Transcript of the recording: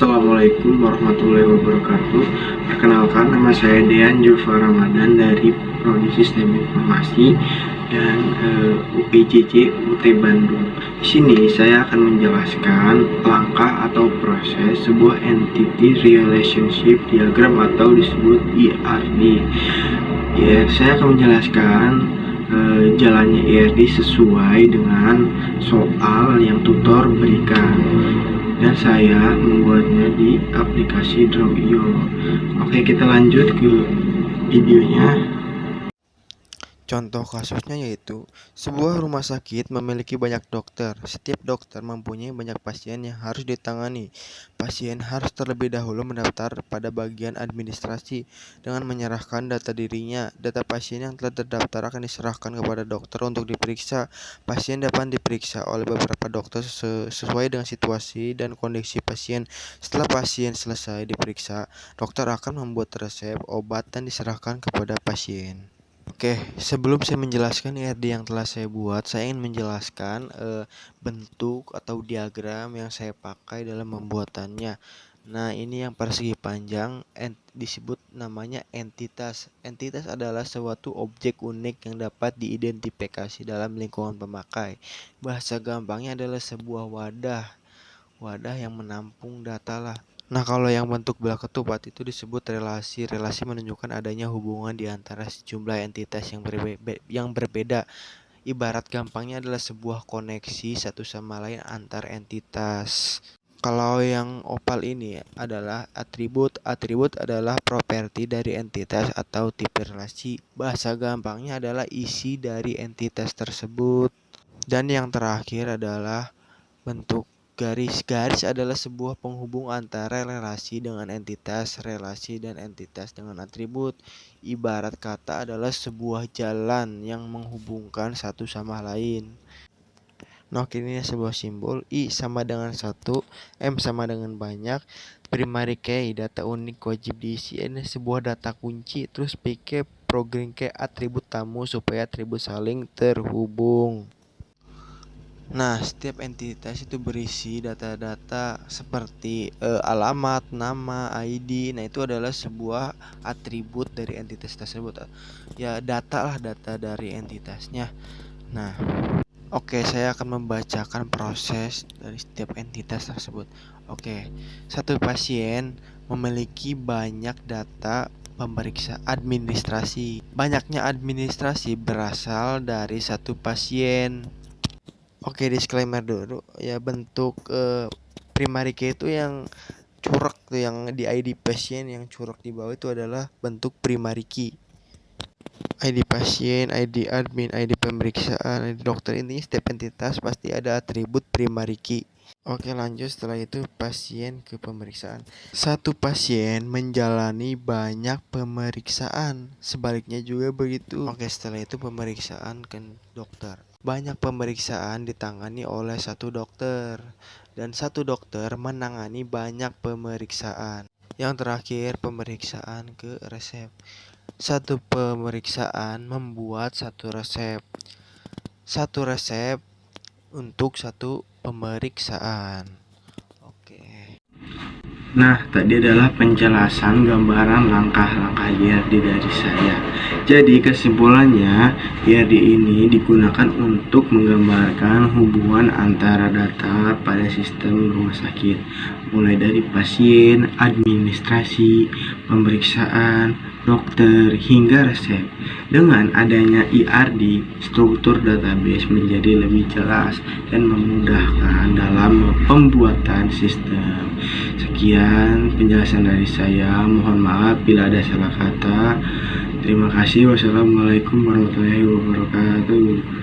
Assalamualaikum warahmatullahi wabarakatuh. Perkenalkan, nama saya Dean Julfa Ramadan dari Prodi Sistem Informasi dan UPJJ UT Bandung. Di sini saya akan menjelaskan langkah atau proses sebuah entity relationship diagram atau disebut ERD. Ya, saya akan menjelaskan jalannya ERD sesuai dengan soal yang tutor berikan, dan saya membuatnya di aplikasi Draw.io. Oke, kita lanjut ke videonya. Contoh kasusnya yaitu sebuah rumah sakit memiliki banyak dokter. Setiap dokter mempunyai banyak pasien yang harus ditangani. Pasien harus terlebih dahulu mendaftar pada bagian administrasi dengan menyerahkan data dirinya. Data pasien yang telah terdaftar akan diserahkan kepada dokter untuk diperiksa. Pasien dapat diperiksa oleh beberapa dokter sesuai dengan situasi dan kondisi pasien. Setelah pasien selesai diperiksa, dokter akan membuat resep obat dan diserahkan kepada pasien. Oke, sebelum saya menjelaskan ERD yang telah saya buat, saya ingin menjelaskan bentuk atau diagram yang saya pakai dalam membuatannya. Nah, ini yang persegi panjang disebut namanya entitas. Entitas adalah suatu objek unik yang dapat diidentifikasi dalam lingkungan pemakai. Bahasa gampangnya adalah sebuah wadah yang menampung data lah. Nah, kalau yang bentuk bola ketupat itu disebut relasi. Relasi menunjukkan adanya hubungan di antara sejumlah entitas yang berbeda. Ibarat gampangnya adalah sebuah koneksi satu sama lain antar entitas. Kalau yang opal ini adalah atribut. Atribut adalah properti dari entitas atau tipe relasi. Bahasa gampangnya adalah isi dari entitas tersebut. Dan yang terakhir adalah bentuk garis. Garis adalah sebuah penghubung antara relasi dengan entitas, relasi dan entitas dengan atribut. Ibarat kata adalah sebuah jalan yang menghubungkan satu sama lain. Nah, ini sebuah simbol I sama dengan 1, M sama dengan banyak, primary key data unik wajib diisi. Ini sebuah data kunci. Terus PK program key atribut tamu supaya atribut saling terhubung. Nah, setiap entitas itu berisi data-data seperti alamat, nama, ID. Nah, itu adalah sebuah atribut dari entitas tersebut. Ya, data dari entitasnya. Nah, oke, saya akan membacakan proses dari setiap entitas tersebut. Oke, satu pasien memiliki banyak data pemeriksa administrasi. Banyaknya administrasi berasal dari satu pasien. Oke, disclaimer dulu ya, bentuk primary key itu yang curug tuh, yang di ID pasien yang curug di bawah itu adalah bentuk primary key. ID pasien, ID admin, ID pemeriksaan, ID dokter, intinya setiap entitas pasti ada atribut primary key. Oke, lanjut. Setelah itu pasien ke pemeriksaan. Satu pasien menjalani banyak pemeriksaan, sebaliknya juga begitu. Oke, setelah itu pemeriksaan ke dokter. Banyak pemeriksaan ditangani oleh satu dokter, dan satu dokter menangani banyak pemeriksaan. Yang terakhir, pemeriksaan ke resep. Satu pemeriksaan membuat satu resep. Satu resep untuk satu pemeriksaan. Oke. Nah, tadi adalah penjelasan gambaran langkah-langkah ERD dari saya. Jadi kesimpulannya, ERD ini digunakan untuk menggambarkan hubungan antara data pada sistem rumah sakit, mulai dari pasien, administrasi, pemeriksaan, dokter, hingga resep. Dengan adanya ERD, struktur database menjadi lebih jelas dan memudahkan dalam pembuatan sistem. Sekian penjelasan dari saya. Mohon maaf bila ada salah kata. Terima kasih. Wassalamualaikum warahmatullahi wabarakatuh.